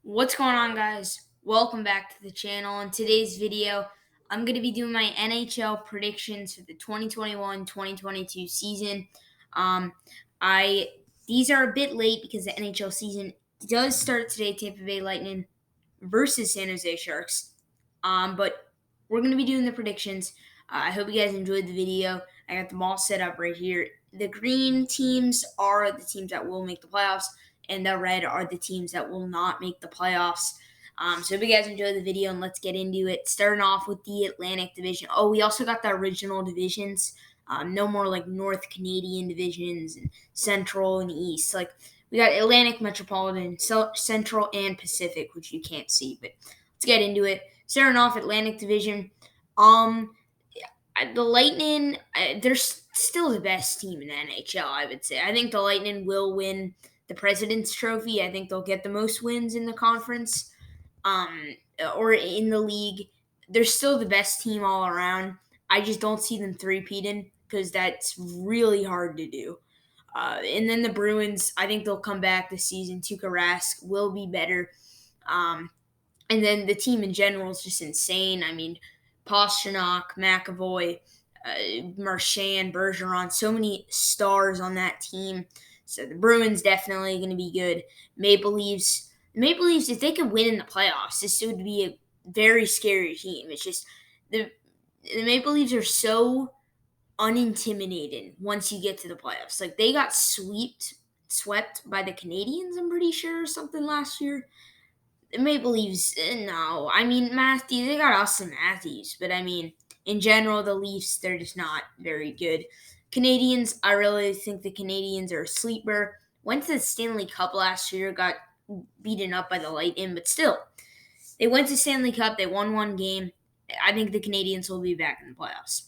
What's going on, guys? Welcome back to the channel. In today's video, I'm going to be doing my NHL predictions for the 2021-2022 season. Um, I These are a bit late because the NHL season does start today. Tampa Bay Lightning versus San Jose Sharks. But we're going to be doing the predictions. I hope you guys enjoyed the video. I got them all set up right here. The green teams are the teams that will make the playoffs, and the red are the teams that will not make the playoffs. So if you guys enjoyed the video, and let's get into it. Starting off with the Atlantic Division. Oh, we also got the original divisions. No more like North Canadian divisions and Central and East. Like we got Atlantic, Metropolitan, Central, and Pacific, which you can't see. But let's get into it. Starting off Atlantic Division. Um, the Lightning, they're still the best team in the NHL, I would say. I think the Lightning will win the President's Trophy. I think they'll get the most wins in the conference or in the league. They're still the best team all around. I just don't see them three-peating because that's really hard to do. And then the Bruins, I think they'll come back this season. Tuukka Rask will be better. Um, and then the team in general is just insane. I mean, Pastrnak, McAvoy, Marchand, Bergeron, so many stars on that team. So the Bruins definitely going to be good. Maple Leafs, if they could win in the playoffs, this would be a very scary team. It's just the Maple Leafs are so unintimidating once you get to the playoffs. Like they got swept by the Canadians, I'm pretty sure, or something last year. The Maple Leafs, no. I mean, Matthews, they got Austin Matthews, but I mean, in general, the Leafs, they're just not very good. Canadians, I really think the Canadians are a sleeper. Went to the Stanley Cup last year, got beaten up by the Lightning, but still, they went to Stanley Cup. They won one game. I think the Canadians will be back in the playoffs.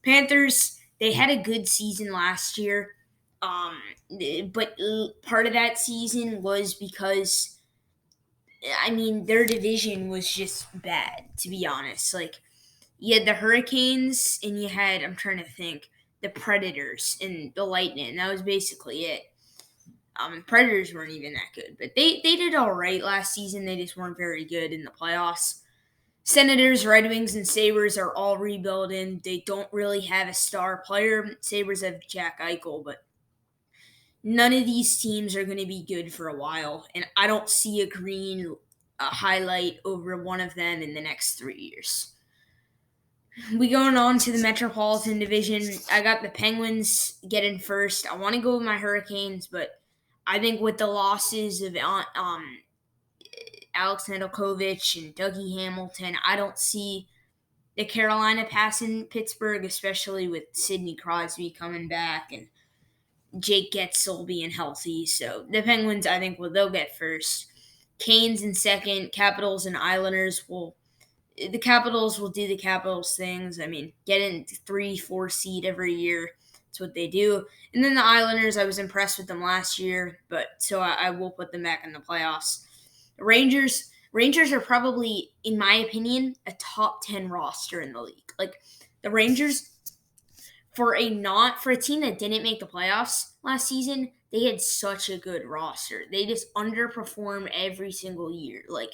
Panthers, they had a good season last year, um, but part of that season was because I mean, their division was just bad, to be honest. Like, you had the Hurricanes, and you had, I'm trying to think, the Predators and the Lightning. That was basically it. Predators weren't even that good, but they did all right last season. They just weren't very good in the playoffs. Senators, Red Wings, and Sabres are all rebuilding. They don't really have a star player. Sabres have Jack Eichel, but none of these teams are going to be good for a while, and I don't see a green highlight over one of them in the next 3 years. We going on to the Metropolitan Division. I got the Penguins getting first. I want to go with my Hurricanes, but I think with the losses of Alex Nedeljkovic and Dougie Hamilton, I don't see the Carolina passing Pittsburgh, especially with Sidney Crosby coming back and Jake Getzel being healthy. So the Penguins, I think, they'll get first. Canes in second. Capitals and Islanders will. The Capitals will do the Capitals things. I mean, get in 3-4 seed every year. That's what they do. And then the Islanders, I was impressed with them last year, but so I will put them back in the playoffs. Rangers are probably, in my opinion, a top 10 roster in the league. Like the Rangers, for a team that didn't make the playoffs last season, they had such a good roster. They just underperform every single year. Like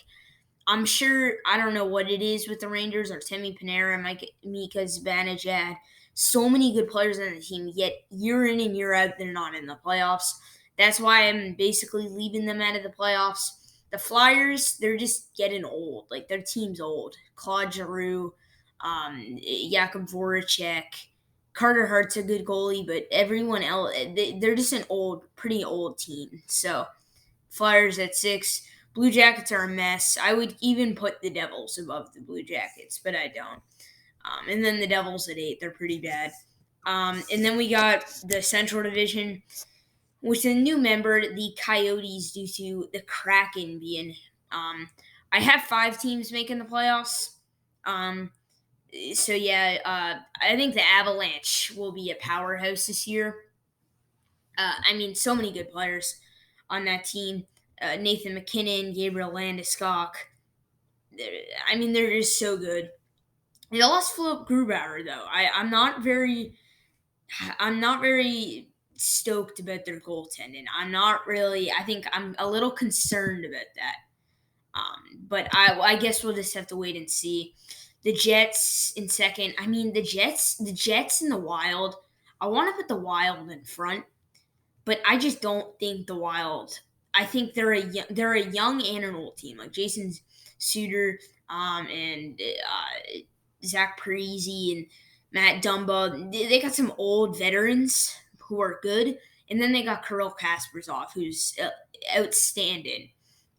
I'm sure, I don't know what it is with the Rangers or Temi Panera, Mika Zibanejad. So many good players on the team, yet year in and year out, they're not in the playoffs. That's why I'm basically leaving them out of the playoffs. The Flyers, they're just getting old. Like their team's old. Claude Giroux, Jakub Voracek, Carter Hart's a good goalie, but everyone else, they're just an pretty old team. So Flyers at 6. Blue Jackets are a mess. I would even put the Devils above the Blue Jackets, but I don't. And then the Devils at 8. They're pretty bad. And then we got the Central Division with a new member, the Coyotes, due to the Kraken being. I have 5 teams making the playoffs. So yeah, I think the Avalanche will be a powerhouse this year. I mean, so many good players on that team. Nathan McKinnon, Gabriel Landeskog. I mean, they're just so good. They lost Philip Grubauer though. I'm not very stoked about their goaltending. I'm not really. I think I'm a little concerned about that. But I guess we'll just have to wait and see. The Jets in second. I mean, the Jets and the Wild. I want to put the Wild in front, but I just don't think the Wild. I think they're a young and an old team, like Jason Suter, and Zach Parise and Matt Dumba. They got some old veterans who are good, and then they got Kirill Kasparov, who's outstanding.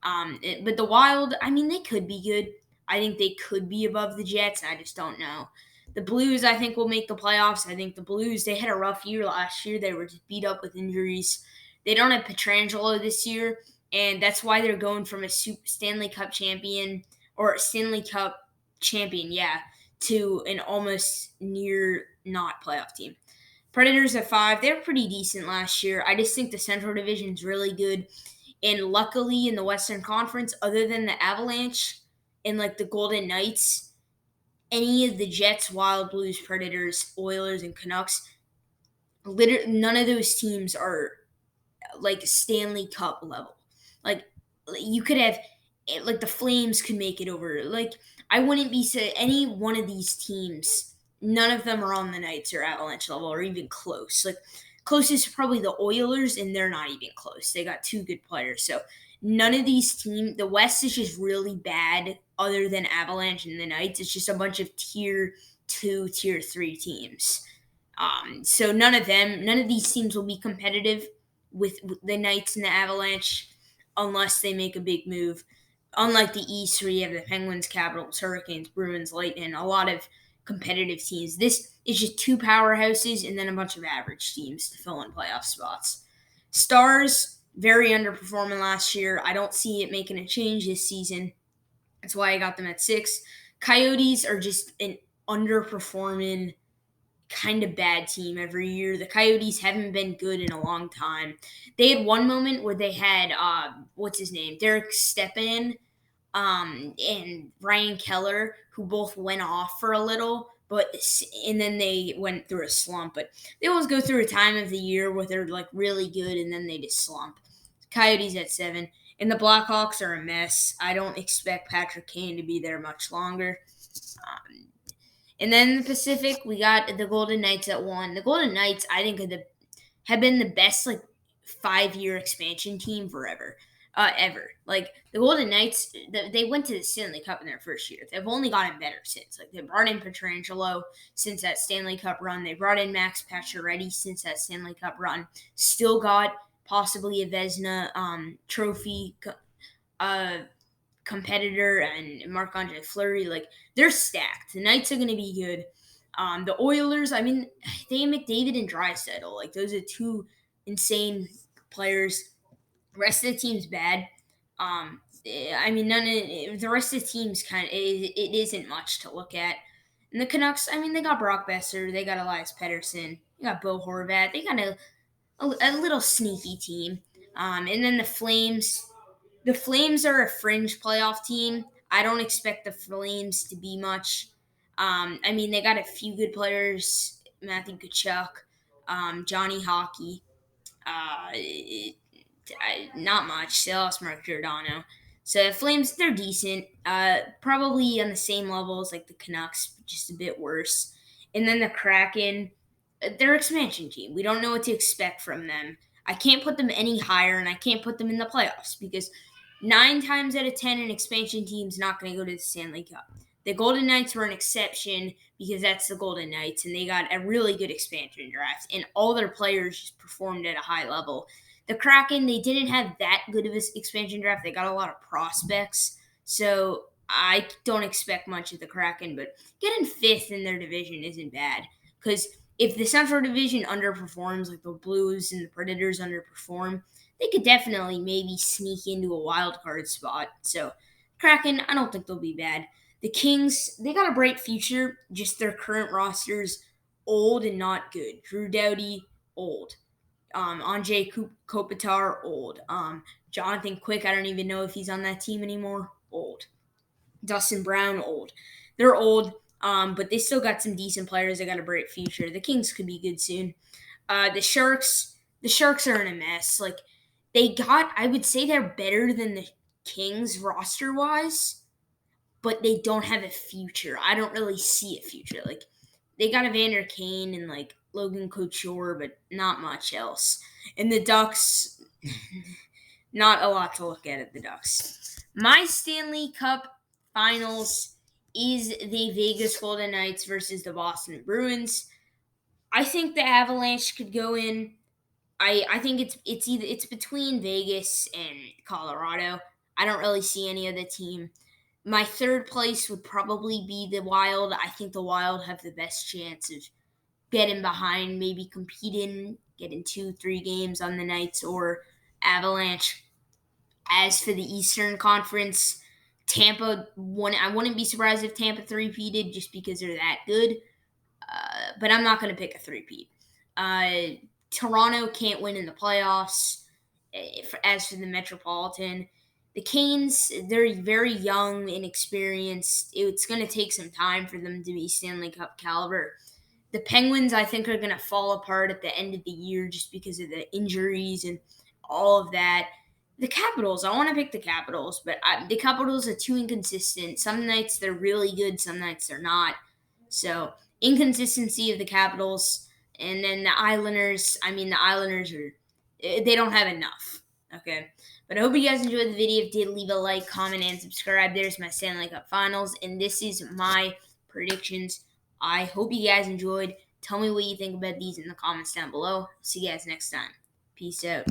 But the Wild, I mean, they could be good. I think they could be above the Jets. I just don't know. The Blues, I think, will make the playoffs. I think the Blues, they had a rough year last year. They were just beat up with injuries. They don't have Petrangelo this year, and that's why they're going from a Stanley Cup champion or Stanley Cup champion, yeah, to an almost near not playoff team. Predators at 5, they're pretty decent last year. I just think the Central Division is really good. And luckily in the Western Conference, other than the Avalanche and like the Golden Knights, any of the Jets, Wild, Blues, Predators, Oilers, and Canucks, none of those teams are like Stanley Cup level. Like you could have, like the Flames could make it over. Like I wouldn't be say any one of these teams. None of them are on the Knights or Avalanche level or even close. Like closest is probably the Oilers, and they're not even close. They got two good players. So none of these teams. The West is just really bad. Other than Avalanche and the Knights, it's just a bunch of tier 2, tier 3 teams. So none of these teams will be competitive with the Knights and the Avalanche unless they make a big move. Unlike the East, where you have the Penguins, Capitals, Hurricanes, Bruins, Lightning, a lot of competitive teams. This is just two powerhouses and then a bunch of average teams to fill in playoff spots. Stars, very underperforming last year. I don't see it making a change this season. That's why I got them at 6. Coyotes are just an underperforming kind of bad team every year. The Coyotes haven't been good in a long time. They had one moment where they had what's his name, Derek Stepan, and Ryan Keller, who both went off for a little, and then they went through a slump. But they always go through a time of the year where they're like really good and then they just slump. Coyotes at 7. And the Blackhawks are a mess. I don't expect Patrick Kane to be there much longer. And then in the Pacific, we got the Golden Knights at 1. The Golden Knights, I think, have been the best 5-year expansion team forever, ever. Like the Golden Knights, they went to the Stanley Cup in their first year. They've only gotten better since. Like they brought in Petrangelo since that Stanley Cup run. They brought in Max Pacioretty since that Stanley Cup run. Still got possibly a Vezina trophy competitor and Marc-Andre Fleury. Like they're stacked. The Knights are going to be good. The Oilers, I mean, they have McDavid and Draisaitl. Like those are two insane players. The rest of the team's bad. I mean, the rest of the team's it isn't much to look at. And the Canucks, I mean, they got Brock Besser, they got Elias Pettersson, they got Bo Horvat, they got a little sneaky team. And then the Flames. The Flames are a fringe playoff team. I don't expect the Flames to be much. I mean, they got a few good players: Matthew Tkachuk, Johnny Hockey. Not much. They lost Mark Giordano. So the Flames, they're decent. Probably on the same level as like the Canucks, just a bit worse. And then the Kraken, they're expansion team. We don't know what to expect from them. I can't put them any higher, and I can't put them in the playoffs because 9 times out of 10, an expansion team's not going to go to the Stanley Cup. The Golden Knights were an exception because that's the Golden Knights, and they got a really good expansion draft, and all their players just performed at a high level. The Kraken, they didn't have that good of an expansion draft. They got a lot of prospects, so I don't expect much of the Kraken, but getting 5th in their division isn't bad because if the Central Division underperforms, like the Blues and the Predators underperform, they could definitely maybe sneak into a wild card spot. So, Kraken, I don't think they'll be bad. The Kings, they got a bright future, just their current roster's old and not good. Drew Doughty, old. Anjay Kopitar, old. Jonathan Quick, I don't even know if he's on that team anymore, old. Dustin Brown, old. They're old, but they still got some decent players. They got a bright future. The Kings could be good soon. The Sharks are in a mess. Like, I would say they're better than Kings roster-wise, but they don't have a future. I don't really see a future. Like, they got Evander Kane and, like, Logan Couture, but not much else. And the Ducks, not a lot to look at the Ducks. My Stanley Cup Finals is the Vegas Golden Knights versus the Boston Bruins. I think the Avalanche could go in. I think it's between Vegas and Colorado. I don't really see any other team. My third place would probably be the Wild. I think the Wild have the best chance of getting behind, maybe competing, getting 2-3 games on the Knights or Avalanche. As for the Eastern Conference, Tampa won. I wouldn't be surprised if Tampa three-peated just because they're that good. But I'm not going to pick a three-peat. Toronto can't win in the playoffs. As for the Metropolitan, the Canes, they're very young, inexperienced. It's going to take some time for them to be Stanley Cup caliber. The Penguins, I think, are going to fall apart at the end of the year just because of the injuries and all of that. The Capitals, I want to pick the Capitals, but the Capitals are too inconsistent. Some nights they're really good, some nights they're not. So, inconsistency of the Capitals. And then the Islanders, the Islanders they don't have enough. Okay. But I hope you guys enjoyed the video. If you did, leave a like, comment, and subscribe. There's my Stanley Cup Finals. And this is my predictions. I hope you guys enjoyed. Tell me what you think about these in the comments down below. See you guys next time. Peace out.